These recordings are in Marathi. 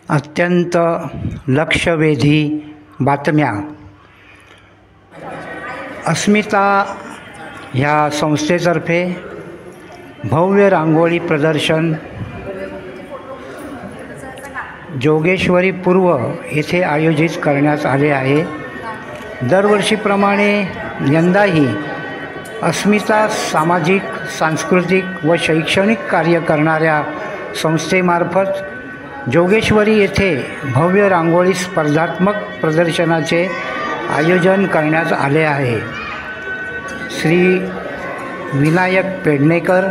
अत्यंत लक्षवेधी बातम्या. अस्मिता ह्या संस्थेतर्फे भव्य रांगोळी प्रदर्शन जोगेश्वरी पूर्व येथे आयोजित करण्यात आले आहे. दरवर्षीप्रमाणे यंदाही अस्मिता सामाजिक, सांस्कृतिक व शैक्षणिक कार्य करणाऱ्या संस्थेमार्फत जोगेश्वरी येथे भव्य रांगोळी स्पर्धात्मक प्रदर्शनाचे आयोजन करण्यात आले आहे. श्री विनायक पेडणेकर,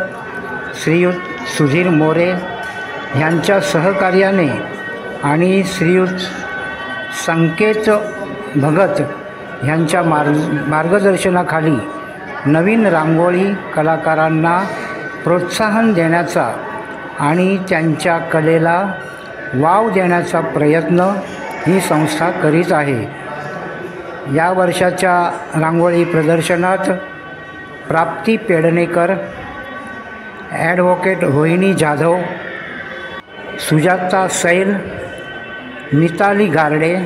श्रीयुत सुधीर मोरे यांच्या सहकार्याने आणि श्रीयुत संकेत भगत यांच्या मार्गदर्शनाखाली नवीन रांगोळी कलाकारांना प्रोत्साहन देण्याचा आणि त्यांच्या कलेला वाव देण्याचा प्रयत्न ही संस्था करीत आहे. या वर्षाच्या रांगोळी प्रदर्शनात प्राप्ती पेडणेकर, ॲडव्होकेट रोहिणी जाधव, सुजाता सैल, मिताली गारडे,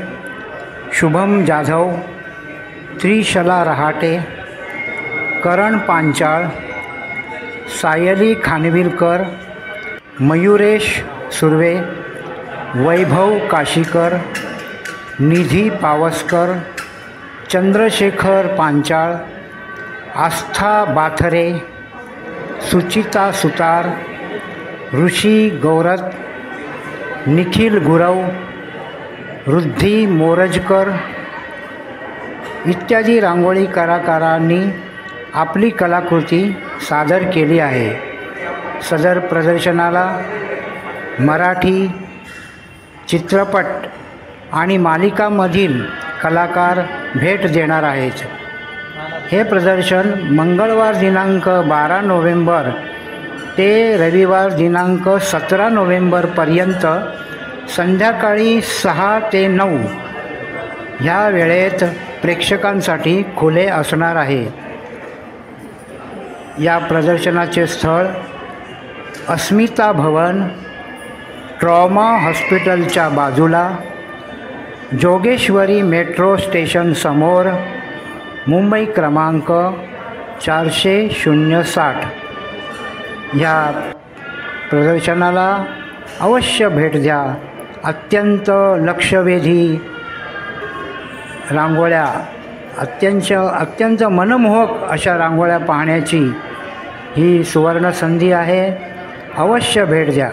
शुभम जाधव, त्रिशला रहाटे, करण पांचाळ, सायली खानविलकर, मयुरेश सुर्वे, वैभव काशीकर, निधी पावसकर, चंद्रशेखर पांचाळ, आस्था बाथरे, सुचिता सुतार, ऋषी गौरत, निखिल गुरव, रुद्धी मोरजकर इत्यादी रांगोळी कलाकारांनी आपली कलाकृती सादर केली आहे. सदर प्रदर्शनाला मराठी चित्रपट आणि मालिकांमधील कलाकार भेट देणार आहेत. हे प्रदर्शन मंगळवार दिनांक 12 नोव्हेंबर ते रविवार दिनांक 17 नोव्हेंबरपर्यंत संध्याकाळी 6 ते 9 ह्या वेळेत प्रेक्षकांसाठी खुले असणार आहे. या प्रदर्शनाचे स्थळ अस्मिता भवन, ट्रॉमा हॉस्पिटलच्या बाजूला, जोगेश्वरी मेट्रो स्टेशन समोर, मुंबई क्रमांक 400-60. ह्या प्रदर्शनाला अवश्य भेट द्या. अत्यंत लक्षवेधी रांगोळ्या, अत्यंत मनमोहक अशा रांगोळ्या पाहण्याची ही सुवर्ण संधी आहे. अवश्य भेट द्या.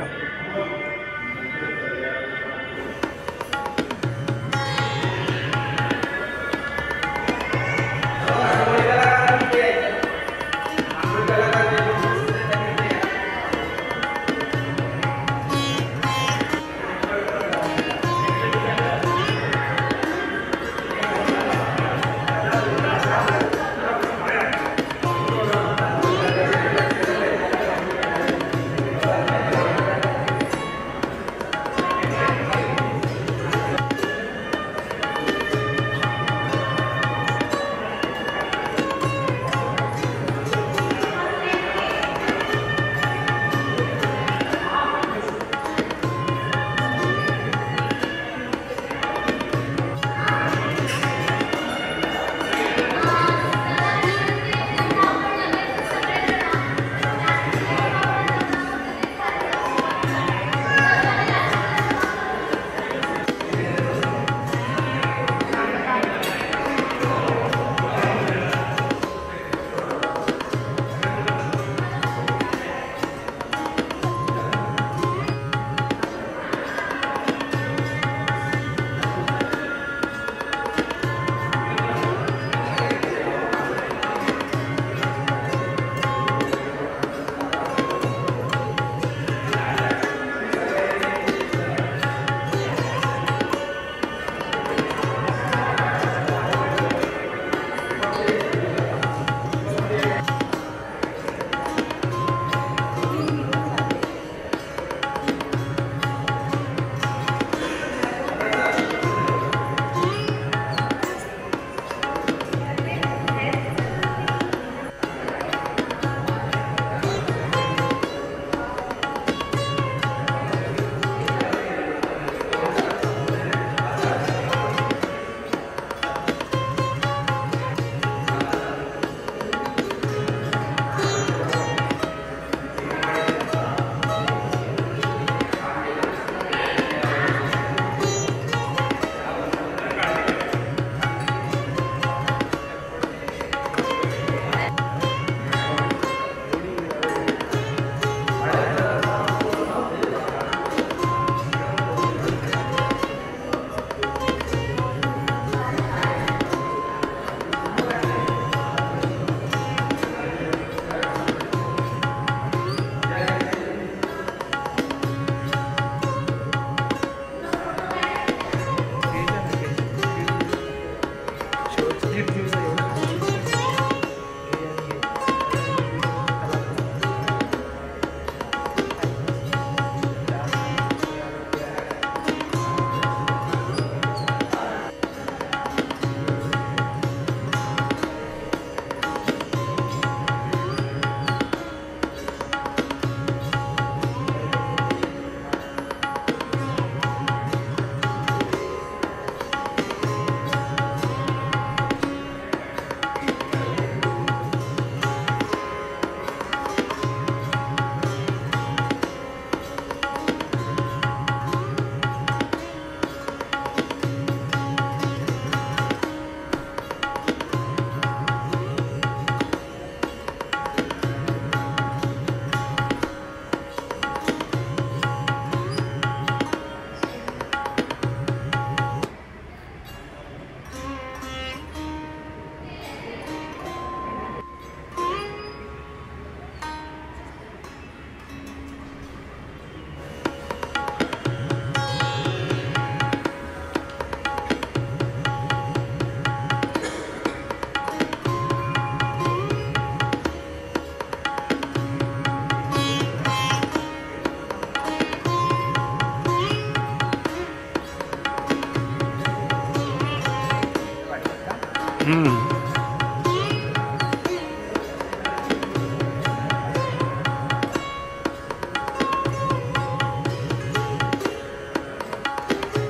हं.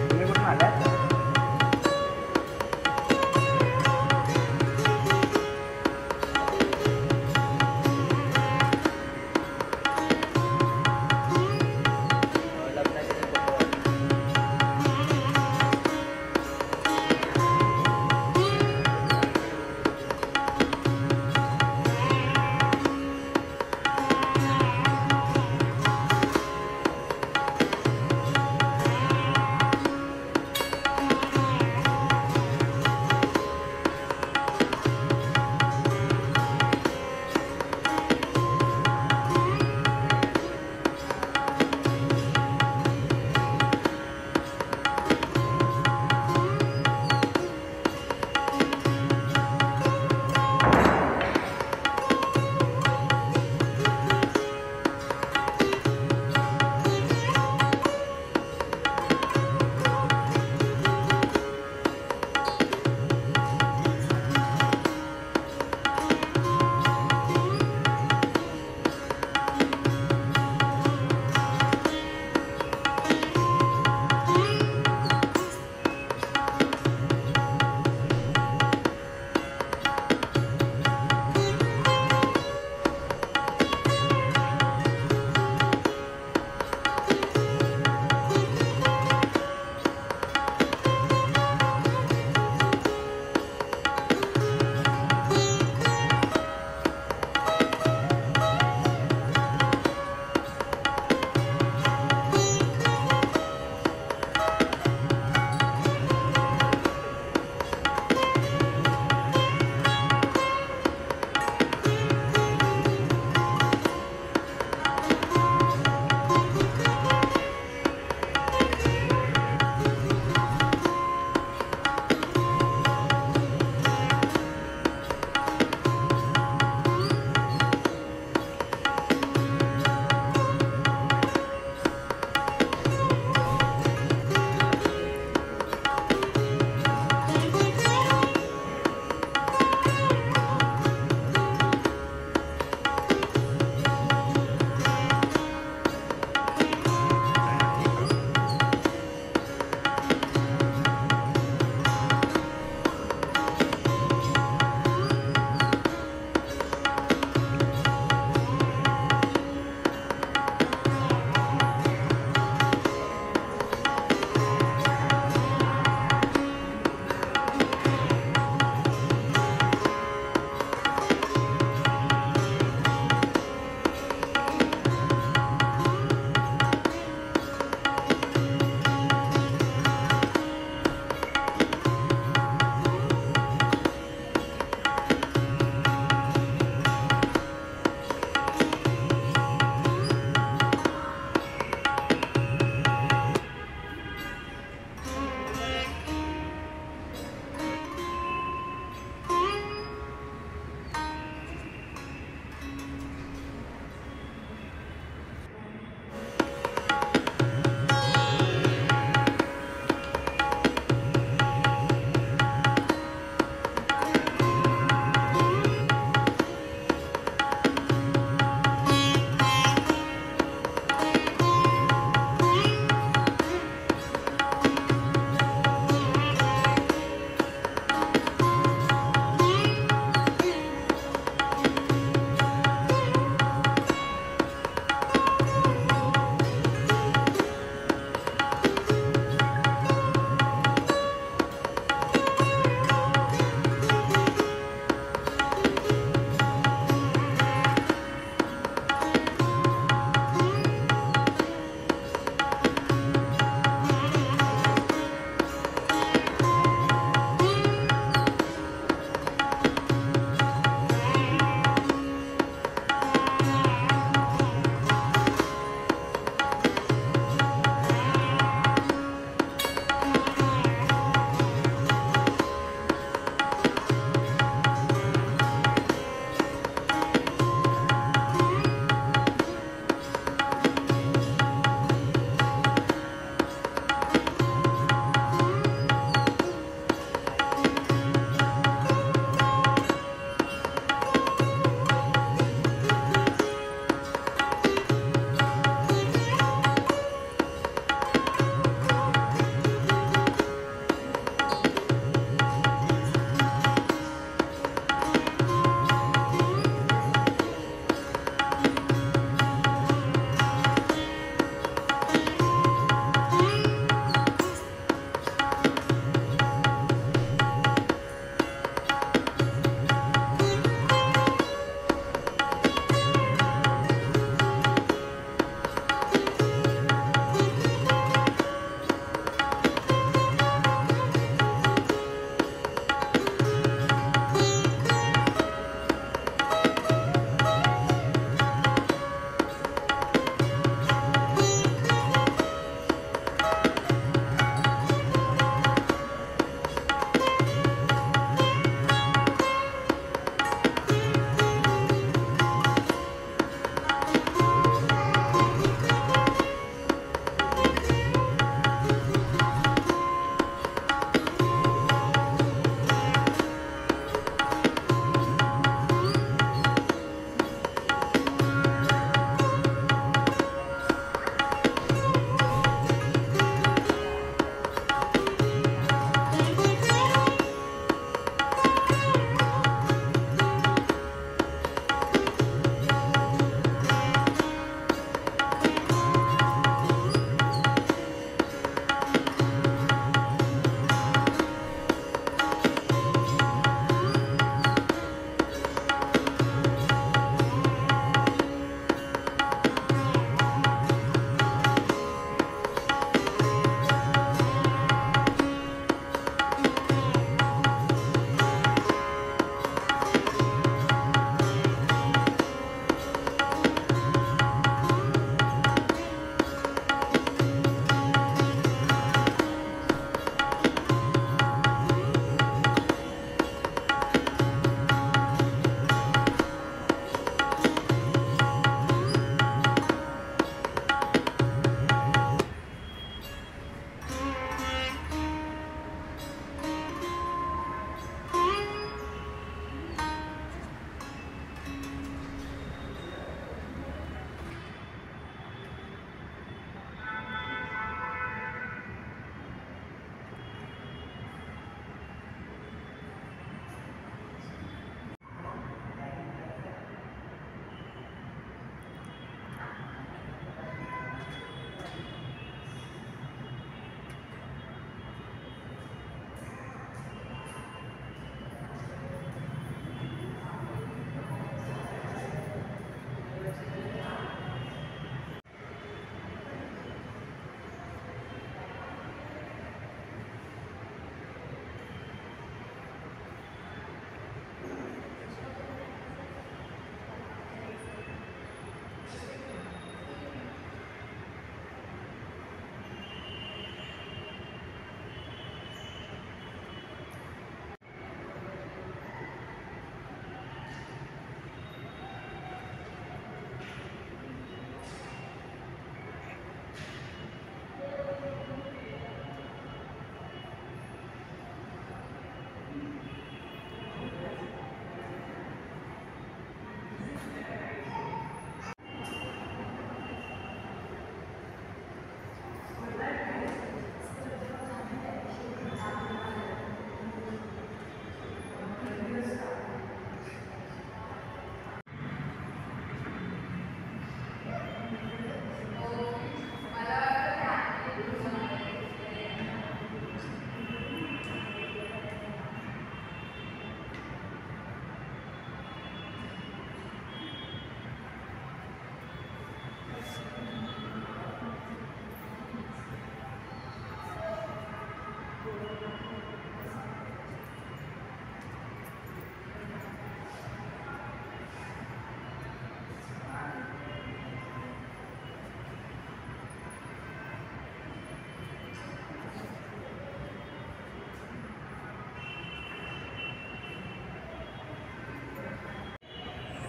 तुम्ही कुठून आलात?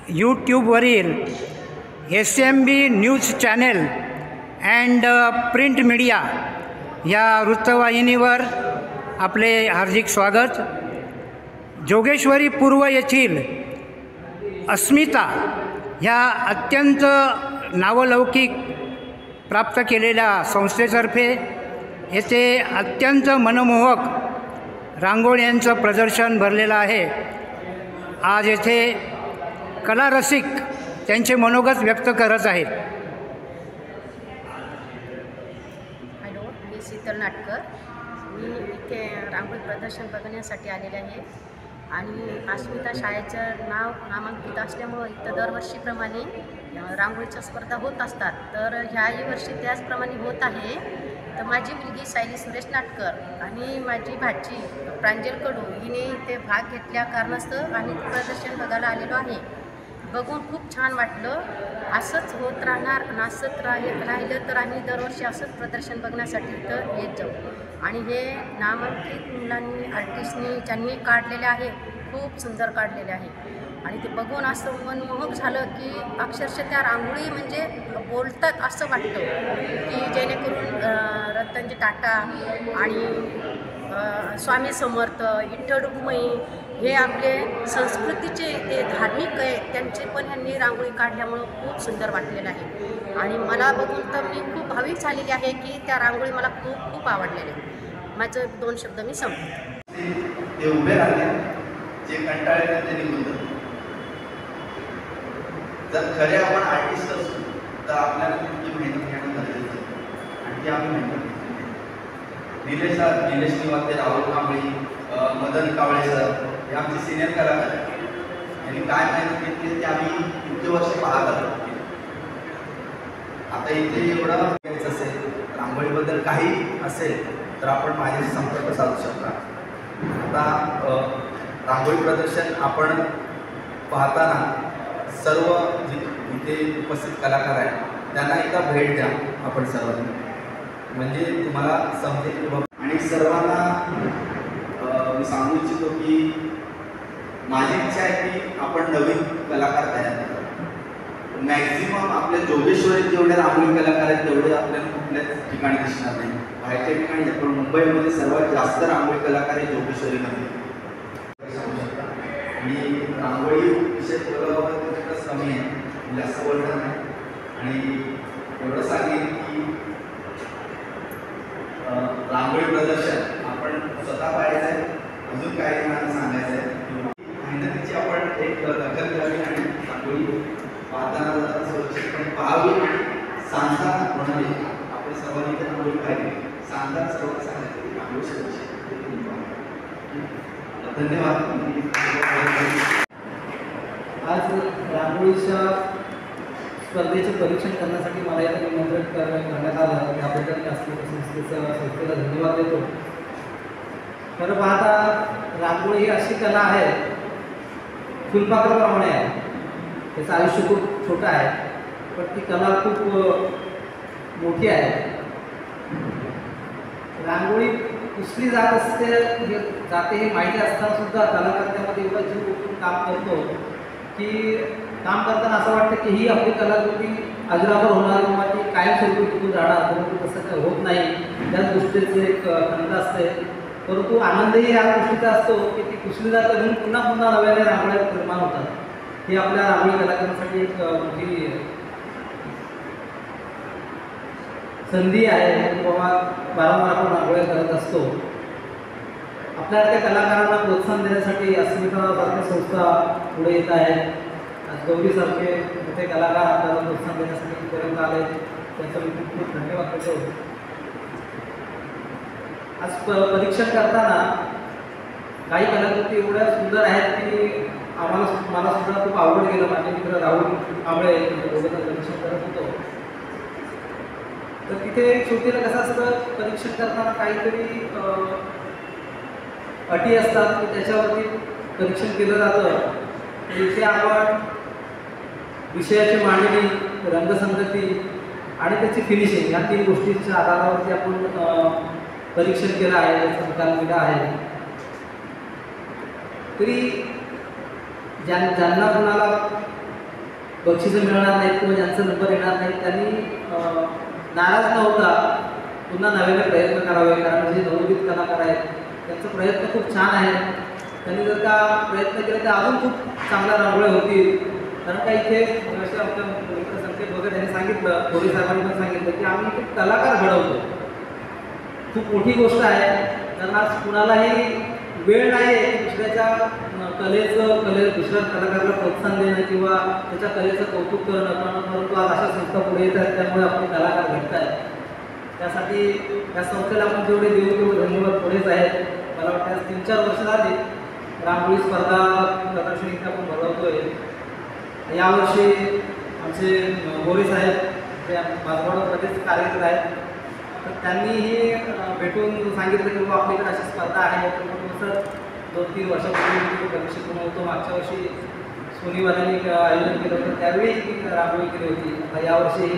यूट्यूबवरील SMB news channel and print media या वृत्तवाहिनीवर आपले हार्दिक स्वागत. जोगेश्वरी पूर्व येथील अस्मिता ह्या अत्यंत नावलौकिक प्राप्त केलेल्या संस्थेतर्फे येथे अत्यंत मनमोहक रांगोळ्यांचं प्रदर्शन भरलेलं आहे. आज येथे कलारसिक त्यांचे मनोगत व्यक्त करत आहेत. हॅलो, मी शीतल नाटकर. मी इथे रांगोळी प्रदर्शन बघण्यासाठी आलेले आहे आणि अस्मिता शाळेचं नामांकित असल्यामुळं इथं दरवर्षीप्रमाणे रांगोळीच्या स्पर्धा होत असतात. तर ह्याही वर्षी त्याचप्रमाणे होत आहे. तर माझी मुलगी सायली सुरेश नाटकर आणि माझी भाची प्रांजल कडू हिने इथे भाग घेतल्या कारणास्तव आम्ही प्रदर्शन बघायला आलेलो आहे. बघून खूप छान वाटलं. असंच होत राहणार आणि असंच राहिलं तर आम्ही दरवर्षी असंच प्रदर्शन बघण्यासाठी इथं येत जाऊ. आणि हे नामांकित मुलांनी आर्टिस्टनी ज्यांनी काढलेले आहे खूप सुंदर काढलेले आहे आणि ते बघून असं मनमोहक झालं की अक्षरशः त्या रांगोळी म्हणजे बोलतात असं वाटतं की जेणेकरून रतनजी टाटा आणि स्वामी समर्थ, विठ्ठल रुक्मिणी हे आपले संस्कृतीचे ते धार्मिक आहे त्यांचे पण ह्यांनी रांगोळी काढल्यामुळं खूप सुंदर वाटलेलं आहे. आणि मला बघून तर मी खूप भाविक झालेली आहे की त्या रांगोळी मला खूप खूप आवडलेल्या आहे. माझं 2 शब्द मी संपतो. ते उभे राहिले जे कंटाळे ते निघून जातात. जर खरे आपण आर्टिस्ट असू तर आपल्याला तितकी मेहनत घेणं गरजेचं आहे आणि ती आम्ही मेहनत घेतली. निलेश निवाते, राहुल कांबळे, मदन कावळे सर हे आमचे सिनियर कलाकार आहेत. यांनी काय मेहनत घेतली ते आम्ही इतके वर्ष पाहत आलो. आता इथे एवढं असेल रांगोळीबद्दल काही असेल तर आपण माझ्याशी संपर्क साधू शकता. आता रांगोळी प्रदर्शन आपण पाहताना सर्व इथे उपस्थित कलाकार आहेत त्यांना एकदा भेट द्या आपण सर्वांनी, म्हणजे तुम्हाला समजेल की बाबा. आणि सर्वांना मी सांगू इच्छितो की माझी इच्छा आहे की आपण नवीन कलाकार तयार करा. मॅक्झिमम आपल्या जोगेश्वरीत जेवढे रांगोळी कलाकार आहेत तेवढे आपल्याला कुठल्याच ठिकाणी दिसणार नाही. बाहेरच्या ठिकाणी पण मुंबईमध्ये सर्वात जास्त रांगोळी कलाकार हे जोगेश्वरीमध्ये सांगू शकता. आणि रांगोळी विषय तितकंच कमी आहे, जास्त बोलणार नाही. आणि एवढं सांगेन की रांगोळी प्रदर्शन आपण स्वतः पाहायचं आहे. अजून काही जणांना सांगायचं आहे मेहनतीची आपण एक दखल घ्यावी आणि रांगोळी पाहताना जाताना सुरक्षितपणे पाहावी आणि सांगताना म्हणाली आपण सर्वांनी तर रांगोळी पाहिली सांगताना सर्वांना सांगायचं रांगोळी सुरक्षित. धन्यवाद. आज रांगोळीच्या स्पर्धेचे परीक्षण करण्यासाठी मला यात निमंत्रण करण्यात आलं त्याबद्दल मी संस्थेला धन्यवाद देतो. खरं पाहता रांगोळी ही अशी कला आहे फुलपाखराप्रमाणे आहे. त्याचं आयुष्य खूप छोटं आहे पण ती कला खूप मोठी आहे. रांगोळी पुसली जात असते जाते हे माहिती असताना सुद्धा कलाकृतीमध्ये एवढा जीव ओतून काम करतो की काम करताना असं वाटतं की ही आपली कलाकृती अजरामर होणार किंवा ती कायमस्वरूपी टिकून राहणार. परंतु तसं काही होत नाही. त्याच गोष्टीचं एक खंत असते. परंतु आनंदही या गोष्टीचा असतो की ती पुसली जातं म्हणून पुन्हा पुन्हा नव्याने रांगोळ्या निर्माण होतात. ही आपल्या रांगोळी कलाकारांसाठी एक मोठी संधी आहे. बाबा वारंवार आपण रांगोळ्या करत असतो. आपल्यासारख्या कलाकारांना प्रोत्साहन देण्यासाठी अस्मितासारख्या संस्था पुढे येत आहेत. आज गौरीसारखे मोठे कलाकार आपल्याला प्रोत्साहन देण्यासाठी इथपर्यंत आले त्यांचा मी खूप खूप धन्यवाद करतो. आज परीक्षण करताना काही कलाकृती एवढ्या सुंदर आहेत की मला सुद्धा खूप आवड गेलं. माझे मित्र राहुल कांबळे परीक्षण करत होतो तर तिथे शेवटीला कसं असतं परीक्षण करताना काहीतरी अटी असतात की त्याच्यावरती परीक्षण केलं जातं. इथे आपण विषयाची मांडणी, रंगसंगती आणि त्याची फिनिशिंग या 3 गोष्टींच्या आधारावरती आपण परीक्षण केलं आहे, याचा निकाल दिला आहे. तरी ज्यांना कोणाला बक्षिसं मिळणार नाहीत किंवा ज्यांचा नंबर येणार नाही त्यांनी नाराज न होता पुन्हा नव्याने प्रयत्न करावे, कारण जे नवोदित कलाकार आहेत त्यांचा प्रयत्न खूप छान आहे. त्यांनी जर का प्रयत्न केला तर अजून खूप चांगल्या रांगोळ्या होतील. कारण का इथे असे आपल्या मित्र संकेत वगैरे त्यांनी सांगितलं, थोडी साहेबांनी पण सांगितलं की आम्ही इथे कलाकार घडवतो. खूप मोठी गोष्ट आहे, कारण आज कुणालाही वेळ नाही आहे की दुसऱ्या कलाकाराला प्रोत्साहन देणं किंवा त्याच्या कलेचं कौतुक करणं. परंतु आज अशा संस्था पुढे येत आहेत, त्यामुळे आपले कलाकार घडत आहेत. त्यासाठी या संस्थेला आपण जेवढे देऊ तेवढे धन्यवाद पुढेच आहेत. मला वाटतं 3-4 वर्ष झाली रांगोळी स्पर्धा प्रदर्शनी आपण भरवतोय. यावर्षी आमचे गोरे साहेब जे माझवाडमध्येच कार्यरत आहेत, तर त्यांनीही भेटून सांगितलं की बाबा आपल्याकडे अशी स्पर्धा आहे. तर मग सर 2-3 वर्षापूर्वी परीक्षेत होतो. मागच्या वर्षी सोनीवाल्यांनी आयोजन केलं होतं, त्यावेळी रांगोळी केली होती. आता यावर्षी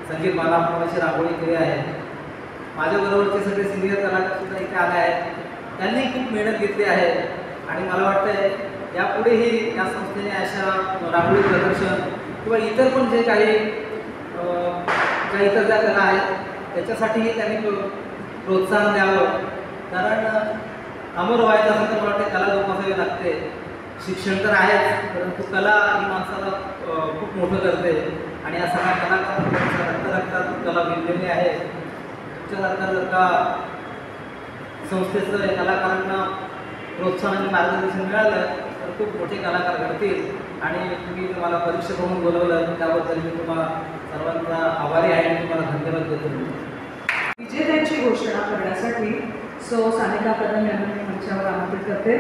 संगीत मानाची रांगोळी केली आहे. माझ्याबरोबरचे सगळे सिनियर कलाकारसुद्धा इथे आले आहेत. त्यांनी खूप मेहनत घेतली आहे आणि मला वाटतं यापुढेही या संस्थेने अशा रांगोळी प्रदर्शन किंवा इतर पण जे काही इतर ज्या कला आहेत त्याच्यासाठीही त्यांनी प्रोत्साहन द्यावं. कारण अमर व्हायचं असेल तर मला वाटते कला जोपासावी लागते. शिक्षण तर आहेच, परंतु कला ही माणसाला खूप मोठं करते आणि या सगळ्या कलाकार रक्तात कला भिनलेली आहे. तुमच्यासारखा जर का संस्थेचं कलाकारांना प्रोत्साहन आणि मार्गदर्शन मिळालं तर खूप मोठे कलाकार घडतील. आणि तुम्ही मला परीक्षा म्हणून बोलवलं त्याबद्दल मी तुम्हाला सर्वांचा आभारी आहे आणि तुम्हाला धन्यवाद देतो. विजेत्यांची घोषणा करण्यासाठी सानिका कदम यांना मी मंचावर आमंत्रित करते.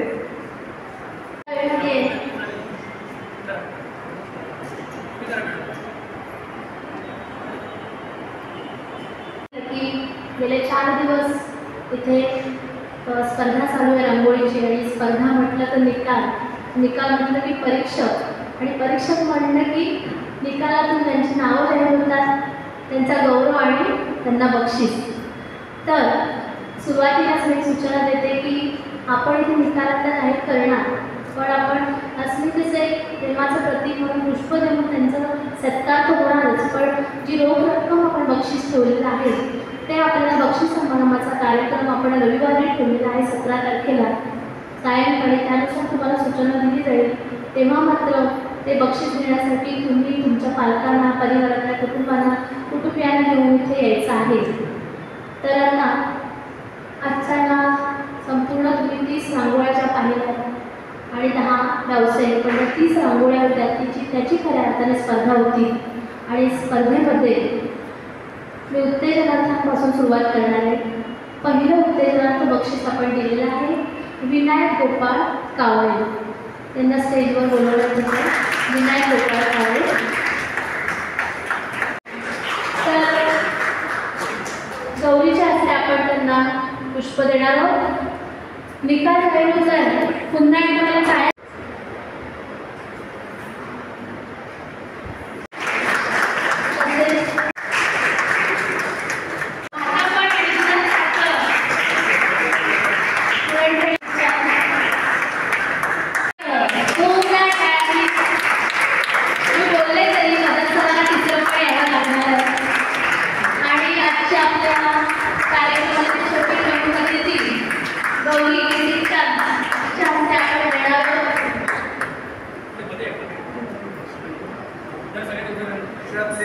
गेले 4 दिवस इथे स्पर्धा चालू आहे रांगोळीची. आणि स्पर्धा म्हटलं तर निकाल म्हटलं की परीक्षक, आणि परीक्षक म्हटलं की निकालातून त्यांची नावं जाहीर होतात, त्यांचा गौरव आणि त्यांना बक्षीस. तर सुरुवातीलाच मी सूचना देते की आपण इथे निकालातला जाहीर करणार, पण आपण अस्मितेचे प्रेमाचं प्रतीक म्हणून पुष्प देऊन त्यांचा सत्कार तर होणारच, पण जी रोख रक्कम आपण बक्षीस ठेवलेलं आहे ते आपल्याला बक्षीस समारंभाचा कार्यक्रम आपण रविवारी ठेवलेला आहे 17 तारखेला सायंकाळी. त्यानुसार तुम्हाला सूचना दिली जाईल. तेव्हा मात्र ते बक्षीस घेण्यासाठी तुम्ही तुमच्या पालकांना, परिवारांना, कुटुंबियांना घेऊन इथे यायचं आहे. तर आता आजच्या संपूर्ण तुम्ही 30 रांगोळ्याच्या पाहिल्या आणि 10 व्यावसायिक, पण 30 रांगोळ्या होत्या त्याची खऱ्या अर्थाने स्पर्धा होती. आणि स्पर्धेमध्ये मी उत्तेजनार्थांपासून सुरुवात करणार आहे. पहिलं उत्तेजनार्थ बक्षीस आपण दिलेलं आहे विनायक गोपाळ कावळे. त्यांना स्टेजवर बोलवण्यात येतं. विनायक गोपाळ कावळे. तर गौरीच्या हस्ते आपण त्यांना पुष्प देणार आहोत. निकाल जाहीर होत आहे. पुन्हा एकदा मला काय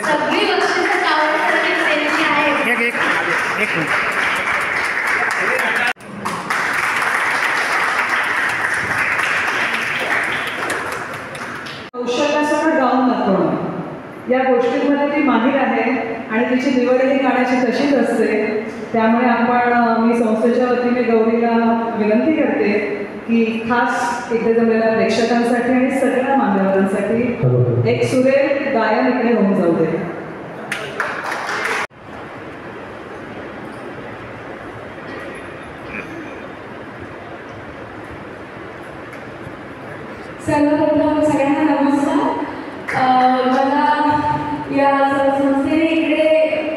सगळी बक्षिसं कावडीसाठी त्यांची आहे. एक मिनिट. कौशल्यासह गाऊन दाखवणं या गोष्टींमध्ये ती माहीर आहे आणि तिची निवडही गाण्याची तशीच असते. त्यामुळे मी संस्थेच्या वतीने गौरीला विनंती करते की खास इथे जमलेल्या प्रेक्षकांसाठी आणि सगळ्या मान्यवरांसाठी एक सुरेख गायन इकडे होऊन जाऊ दे. सर्वप्रथम सगळ्यांना नमस्कार. मला या संस्थेने इकडे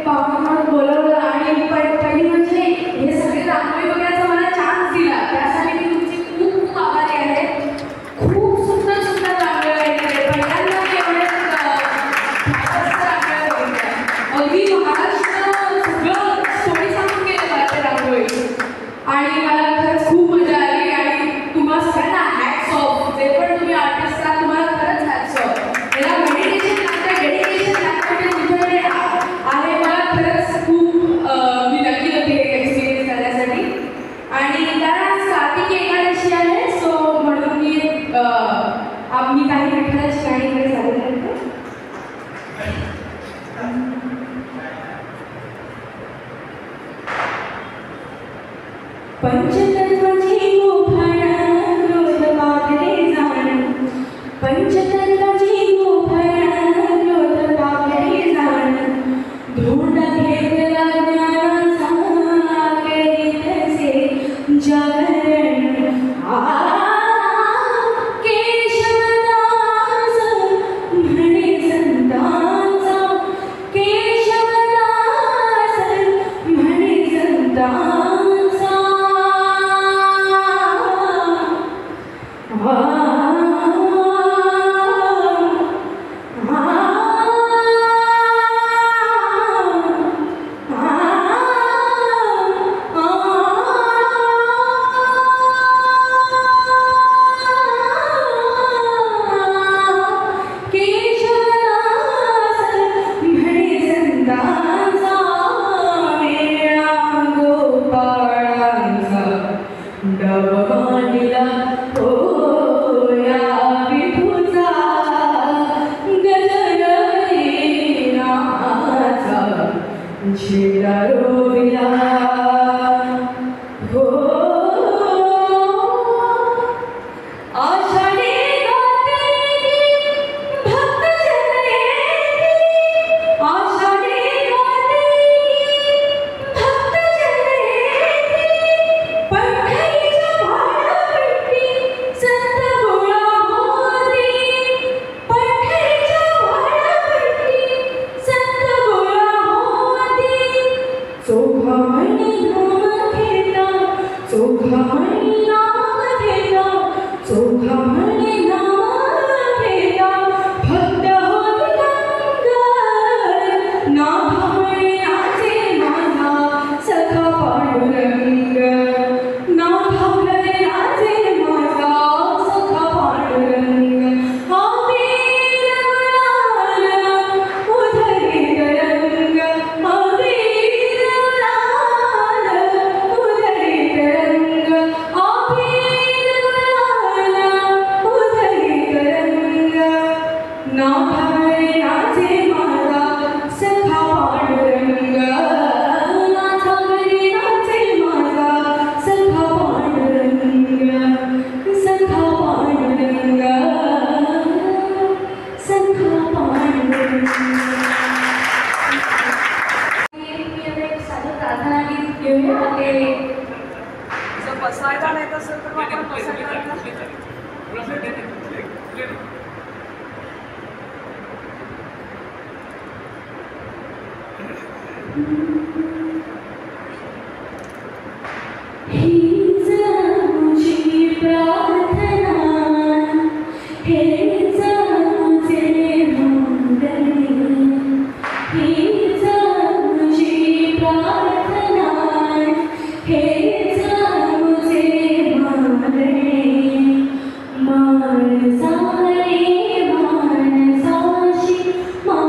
पाहुणे म्हणून बोलवलं आणि पहिली म्हणजे हे सगळे रांगोळी बघायचा मला चान्स दिला, त्यासाठी मी तुमची खूप खूप आभारी आहे. खूप सुंदर सुंदर रांगोळी आहे इकडे. पहिल्यांदा मी एवढे अगदी महाराष्ट्र सगळं स्टोरी सांगून गेलं मला ते रांगोळी आणि मला खरंच खूप मजा आली आणि तुम्हाला सगळ्यांना हॅट्स ऑफ. जे पण तुम्ही आर्टिस्ट आहात तुम्हाला खरंच हॅट्स ऑफ. याला मेडिटेशन लागतं, डेडिकेशन लागतं ते तुमच्याकडे आहे. मला खरंच खूप मी नक्की होते हे एक्सपिरियन्स करण्यासाठी. आणि कारण आज कार्तिकी एकादशी आहे सो म्हणून मी काही विठ्ठलाची गाणी इकडे सादर करते. पंचतत्वाची गोफण क्रोध बागडे जाण, पंचतत्वाची गोफण क्रोध बागडे जाण, धोंडा घेतला ज्ञानाचा करीतसे जागरण. केशवदास म्हणे संतांचा, केशवदास म्हणे संतांचा.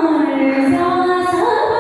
मानसा सब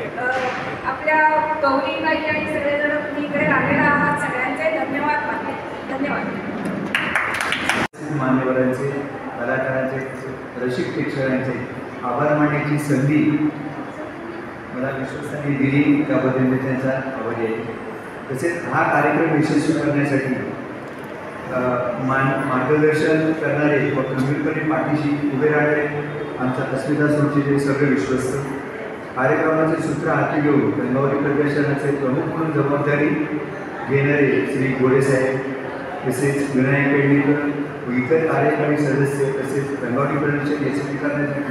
आपल्या गौरीबाई आणि सगळेजण तुम्ही इकडे आलेला आहात, सगळ्यांचे धन्यवाद मानले. धन्यवाद. मान्यवरांचे, कलाकारांचे, रसिक प्रेक्षकांचे आभार मानण्याची संधी मला विश्वस्तांनी दिली त्याबद्दल मी त्यांचा आभारी आहे. तसेच हा कार्यक्रम यशस्वी करण्यासाठी मार्गदर्शन करणारे व खंबीरपणे पाठीशी उभे राहणारे आमच्या अस्मिता संस्थेचे सगळे विश्वस्त, कार्यक्रमाचे सूत्र हाती घेऊन गंगावली प्रदर्शनाचे प्रमुख म्हणून जबाबदारी घेणारे श्री गोडेसाहेब, तसेच विनायक पेडणेकर व इतर कार्यकारी सदस्य, तसेच गंगावली प्रदर्शन यशस्वी करण्यासाठी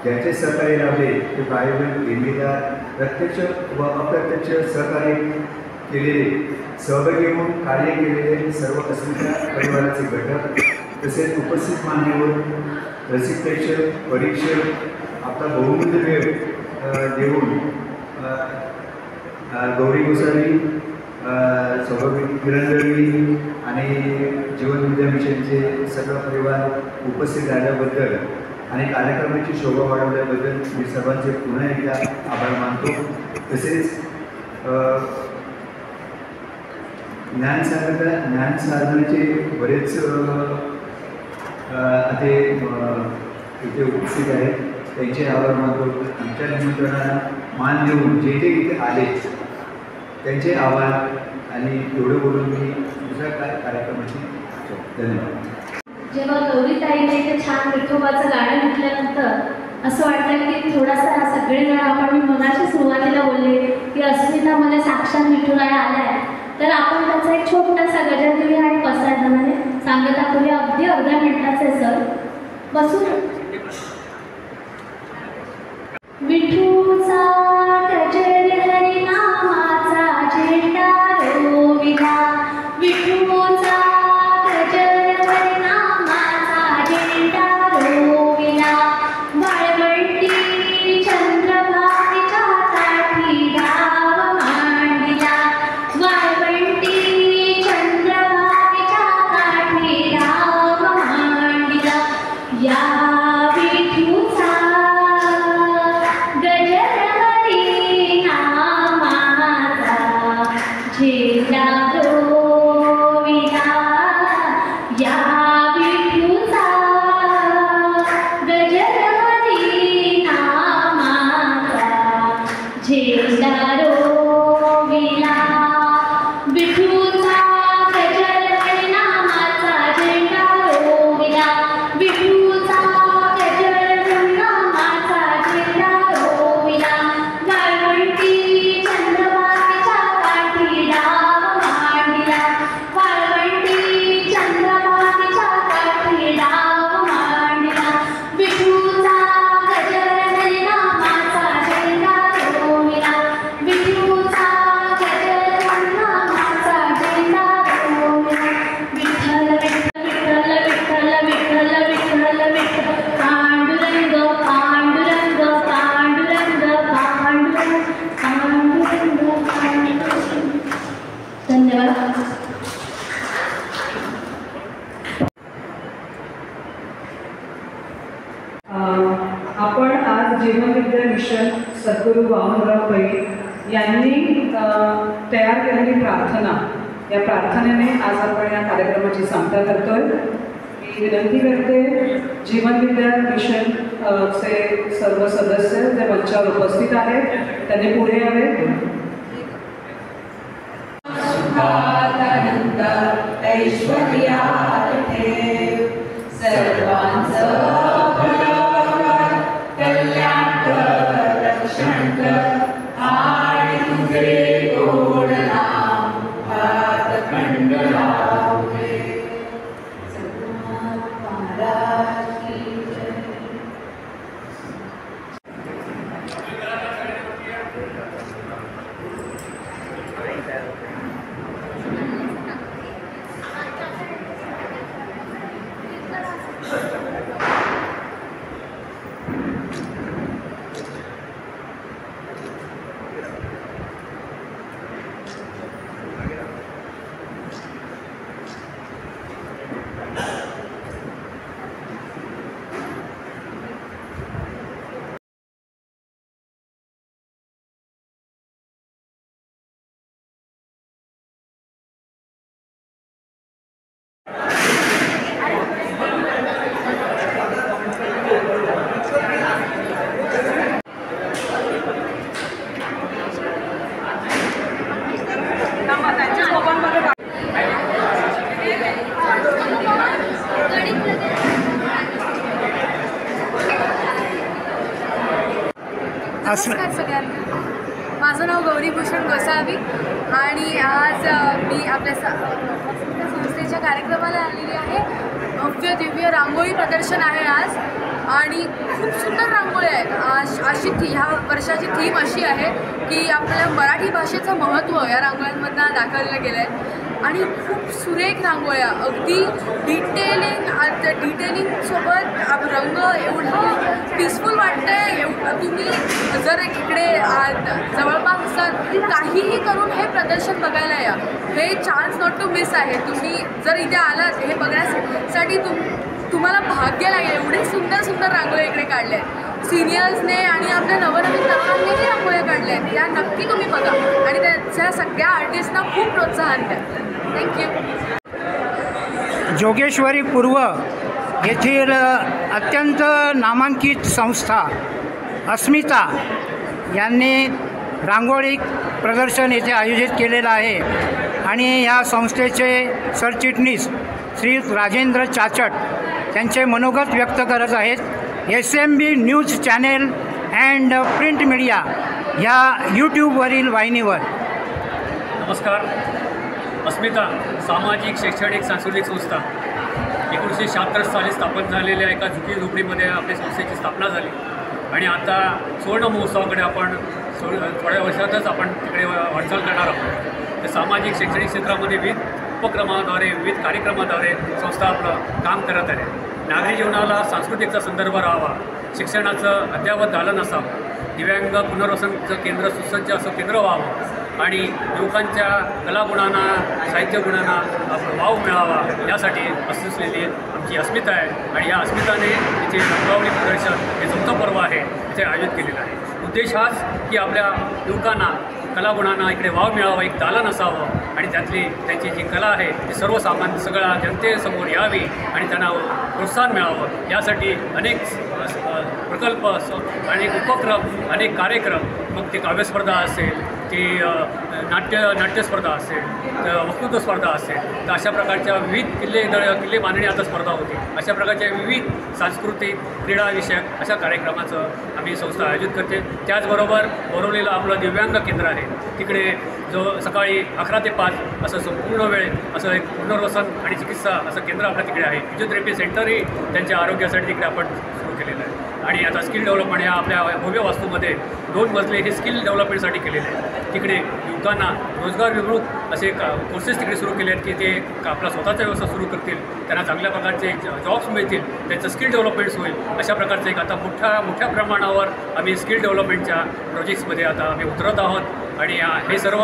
ज्यांचे सहकार्य लाभले ते प्रायोजक, देणगीदार, प्रत्यक्ष व अप्रत्यक्ष सहकार्य केलेले, सहभागी होऊन कार्य केलेले सर्व अस्मिता परिवाराचे घटक, तसेच उपस्थित मान्यवर, रसिक प्रेक्षक, परीक्षक, आपला बहुमूल्य वेळ देऊन गौरी गोसावी, सौरभ किरणदळवी आणि जीवन विद्या मिशनचे सर्व परिवार उपस्थित राहिल्याबद्दल आणि कार्यक्रमाची शोभा वाढवल्याबद्दल मी सर्वांचे पुन्हा एकदा आभार मानतो. तसेच ज्ञान साधनाचे बरेच ते इथे उपस्थित आहेत, त्यांचे आभार मानतो. आमच्या निमंत्रणाला मान देऊन जे ते इथे आले त्यांचे आभार. आणि एवढं बोलून मी दुसऱ्या कार्यक्रमाची धन्यवाद. जेव्हा गौरीताईने ते छान विठोबाचं गाणं म्हटल्यानंतर असं वाटलं की थोडासा सगळेजण आपण, मी मगाशी सुरुवातीला बोलले की अस्मिता मला साक्षात विठुराया आलाय, तर आपण त्याचा एक छोटासा गजल घेऊया आणि पसायदानाने सांगत दाखवूया. अगदी अर्ध्या मिनिटाचे सर बसून. विठूचा गजर हरिनामाचा झेंडा रोविला, विठूचा गजर हरिनामाचा झेंडा रोविला, वाळवंटी चंद्रभागेच्या काठी डाव मांडिला, वाळवंटी चंद्रभागेच्या काठी डाव मांडिला, या विठूचा गजर हरिनामाचा झेंडा रोविला, या विठूचा गजर हरिनामाचा झेंडा रोविला, विठूचा गजर हरिनामाचा झेंडा रोविला, विठूचा गजर हरिनामाचा झेंडा रोविला, वाळवंटी चंद्रभागेच्या काठी डाव मांडिला, वाळवंटी चंद्रभागेच्या काठी डाव मांडिला, विठूचा गजर हरिनामाचा झेंडा रोविला, विठूचा गजर हरिनामाचा झेंडा रोविला, विठ्ठल विठ्ठल विठ्ठल विठ्ठल विठ्ठल विठ्ठल पांडुरंग पांडुरंग पांडुरंग पांडुरंग पांडुरंग पांडुरंग. धन्यवाद. आपण आज जीवनविद्या मिशन सद्गुरू वामनराव पै यांनी तयार केलेली प्रार्थना, या प्रार्थनेने आज आपण या कार्यक्रमाची सांगता करतोय. मी विनंती करते जीवनविद्या मिशन चे सर्व सदस्य जे मंचावर उपस्थित आहेत त्यांनी पुढे यावे. ऐश्वर्यार्थे सर्वांचं कल्याणकर रक्षणकर आणि तुझे गोड नाम भातखंड लाभे. सद्गुरुनाथ महाराज की जय. नमस्कार सगळ्यांना. माझं नाव गौरी भूषण गोसावी आणि आज मी आपल्या संस्थेच्या कार्यक्रमाला आलेली आहे. भव्य दिव्य रांगोळी प्रदर्शन आहे आज आणि खूप सुंदर रांगोळी आहेत. ह्या वर्षाची थीम अशी आहे की आपल्या मराठी भाषेचं महत्त्व या रांगोळ्यांमधनं दाखवलं गेलं आहे आणि खूप सुरेख रांगोळ्या, अगदी डिटेलिंगसोबत रंग एवढं पीसफुल वाटतं आहे. तुम्ही जर इकडे जवळपास असाल काहीही करून हे प्रदर्शन बघायला या. हे चान्स नॉट टू मिस आहे. तुम्ही जर इथे आलात हे बघण्यासाठी तुम्हाला भाग्य लागेल. एवढे सुंदर सुंदर रांगोळ्या इकडे काढल्या आहेत सिनियर्सने आणि आपल्या नवनवीन तरुणांनीही रांगोळ्या काढल्या आहेत. त्या नक्की तुम्ही बघा आणि त्या सगळ्या आर्टिस्टना खूप प्रोत्साहन द्या. थँक्यू. जोगेश्वरी पूर्व येथील अत्यंत नामांकित संस्था अस्मिता यांनी रांगोळी प्रदर्शन येथे आयोजित केलेलं आहे आणि या संस्थेचे सरचिटणीस श्री राजेंद्र चाचट त्यांचे मनोगत व्यक्त करत आहेत. SMB news channel and print media ह्या यूट्यूबवरील वाहिनीवर. नमस्कार. अस्मिता सामाजिक शैक्षणिक सांस्कृतिक संस्था 1976 साली स्थापन झालेल्या एका झुकी झोपडीमध्ये आपल्या संस्थेची स्थापना झाली आणि आता सुवर्ण महोत्सवाकडे आपण थोड्या वर्षातच आपण तिकडे वाटचाल करणार आहोत. तर सामाजिक शैक्षणिक क्षेत्रामध्ये विविध उपक्रमाद्वारे विविध कार्यक्रमाद्वारे संस्था आपलं काम करत आहे. नागरी जीवनाला सांस्कृतिकचा संदर्भ राहावा, शिक्षणाचं अद्ययावत दालन असावं, दिव्यांग पुनर्वसनचं केंद्र सुसज्ज असं केंद्र व्हावं आणि युवकांच्या कलागुणांना साहित्यगुणांना वाव मिळावा यासाठी असलेली आमची अस्मिता आहे आणि या अस्मिताने इथे रंगवली प्रदर्शन हे 4थं पर्व आहे इथे आयोजित केलेलं आहे. उद्देश हाच की आपल्या युवकांना कलागुणांना इकडे वाव मिळावा, एक दालन असावं आणि त्यांची जी कला आहे ती सर्वसामान्य सगळ्या जनतेसमोर यावी आणि त्यांना प्रोत्साहन मिळावं यासाठी अनेक प्रकल्प, अनेक उपक्रम, अनेक कार्यक्रम, मग ते काव्यस्पर्धा असेल, ती नाट्यस्पर्धा असेल, वक्तृत्व स्पर्धा असेल, तर अशा प्रकारच्या विविध किल्ले बांधणी आता स्पर्धा होती. अशा प्रकारच्या विविध सांस्कृतिक क्रीडाविषयक अशा कार्यक्रमाचं आम्ही संस्था आयोजित करते. त्याचबरोबर बोरवलेलं आपलं दिव्यांग केंद्र आहे, तिकडे जो सकाळी 11 ते 5 असं संपूर्ण वेळ असं एक पुनर्वसन आणि चिकित्सा असं केंद्र आपलं तिकडे आहे. फिजिओथेरपी सेंटरही त्यांच्या आरोग्यासाठी तिकडे आपण सुरू केलेलं आहे. आणि आता स्किल डेव्हलपमेंट या आपल्या भव्य वास्तूमध्ये 2 मजले हे स्किल डेव्हलपमेंटसाठी केलेले आहे. तिकडे युवकांना रोजगारभिमुख असे कोर्सेस तिकडे सुरू केले आहेत की ते आपला स्वतःचा व्यवसाय सुरू करतील, त्यांना चांगल्या प्रकारचे जॉब्स मिळतील, त्यांचं स्किल डेव्हलपमेंट्स होईल. अशा प्रकारचं एक आता मोठ्या प्रमाणावर आम्ही स्किल डेव्हलपमेंटच्या प्रोजेक्ट्समध्ये आता आम्ही उतरत आहोत आणि हे सर्व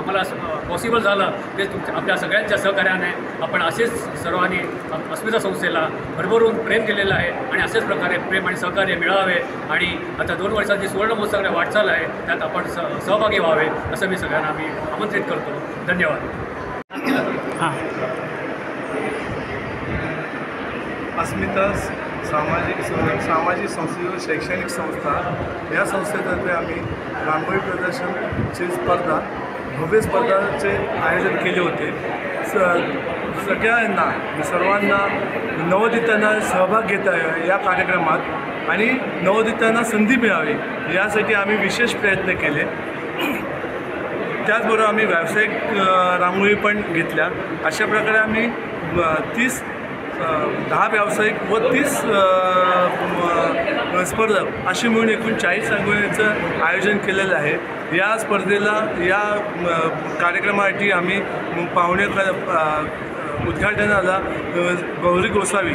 आम्हाला पॉसिबल झालं ते आपल्या सगळ्यांच्या सहकार्याने. आपण असेच सर्वांनी अस्मिता संस्थेला भरभरून प्रेम केलेलं आहे आणि असेच प्रकारे प्रेम आणि सहकार्य मिळावे आणि आता 2 वर्षाची सुवर्ण महोत्सवाकडे वाटचाल आहे त्यात आपण सहभागी व्हावे असं मी सगळ्यांना मी आमंत्रित करतो. धन्यवाद. अस्मिता सामाजिक संस्था शैक्षणिक संस्था या संस्थेतर्फे आम्ही रांगोळी प्रदर्शनची भव्य स्पर्धाचे आयोजन केले होते. सर्वांना नवोदितांना सहभाग घेता या कार्यक्रमात आणि नवोदितांना संधी मिळावी यासाठी आम्ही विशेष प्रयत्न केले. त्याचबरोबर आम्ही व्यावसायिक रांगोळी पण घेतल्या. अशा प्रकारे आम्ही 10 व्यावसायिक व 30 स्पर्धक अशी मिळून एकूण 40 रांगोळीचं आयोजन केलेलं आहे. या स्पर्धेला या कार्यक्रमासाठी आम्ही पाहुणे उद्घाटनाला गौरी गोसावी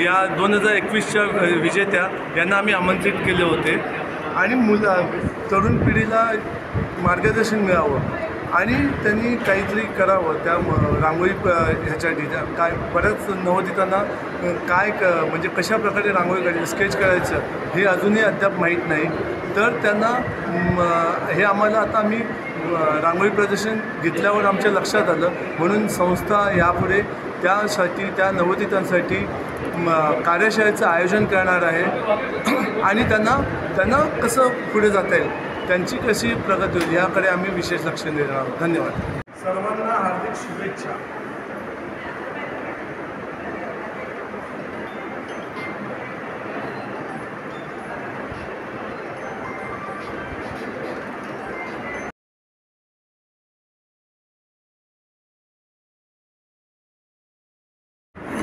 या 2021च्या विजेत्या यांना आम्ही आमंत्रित केले होते आणि तरुण पिढीला मार्गदर्शन मिळावं आणि त्यांनी काहीतरी करावं त्या रांगोळी ह्याच्यासाठी. काय बऱ्याच नवोदितांना म्हणजे कशा प्रकारे रांगोळी काढायची, स्केच करायचं हे अजूनही अद्याप माहीत नाही. तर त्यांना हे आम्हाला आता आम्ही रांगोळी प्रदर्शन घेतल्यावर आमच्या लक्षात आलं, म्हणून संस्था यापुढे त्या नवोदितांसाठी कार्यशाळेचं आयोजन करणार आहे आणि त्यांना कसं पुढे जाता येईल, त्यांची कशी प्रगती होईल याकडे आम्ही विशेष लक्ष देणार आहोत. धन्यवाद. सर्वांना हार्दिक शुभेच्छा.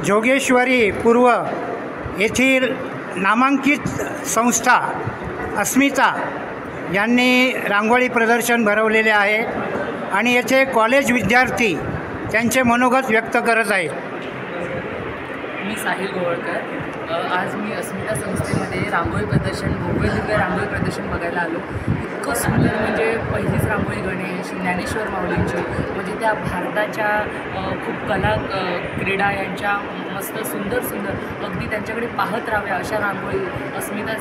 जोगेश्वरी पूर्व येथील नामांकित संस्था अस्मिता यांनी रांगोळी प्रदर्शन भरवलेले आहे आणि येथे कॉलेज विद्यार्थी त्यांचे मनोगत व्यक्त करत आहेत. मी साहिल गोवळकर. आज मी अस्मिता संस्थेमध्ये रांगोळी प्रदर्शन, भव्य रांगोळी प्रदर्शन बघायला आलो. इतकं सुंदर, म्हणजे पहिलीच रांगोळी गणेश ज्ञानेश्वर माऊलींची, म्हणजे त्या भारताच्या खूप कला क्रीडा यांच्या मस्त सुंदर अगदी त्यांच्याकडे पाहत राहाव्या अशा रांगोळी अस्मिता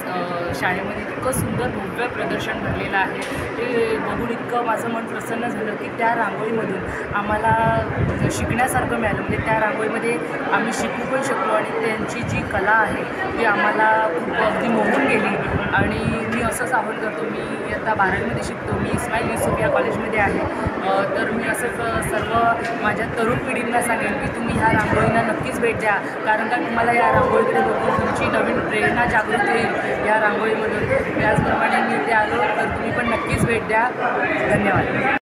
शाळेमध्ये इतकं सुंदर भव्य प्रदर्शन भरलेलं आहे. ते बघून इतकं माझं मन प्रसन्न झालं की त्या रांगोळीमधून आम्हाला शिकण्यासारखं मिळालं. म्हणजे त्या रांगोळीमध्ये आम्ही शिकू पण शकलो आणि त्यांची जी कला आहे ती आम्हाला खूप अगदी मोहून गेली. आणि मी असंच आवाहन करतो, मी आता 12वीमध्ये शिकतो, मी इस्माईल युसूफ या कॉलेजमध्ये आहे. तर मी असंच सर्व माझ्या तरुण पिढींना सांगेन की तुम्ही ह्या रांगोळींना नक्कीच भेट द्या, कारण का तुम्हाला या रांगोळीकडे बघून तुमची नवीन प्रेरणा जागृत होईल या रांगोळीमधून. त्याचप्रमाणे मी इथे आलो तर तुम्ही पण नक्कीच भेट द्या. धन्यवाद.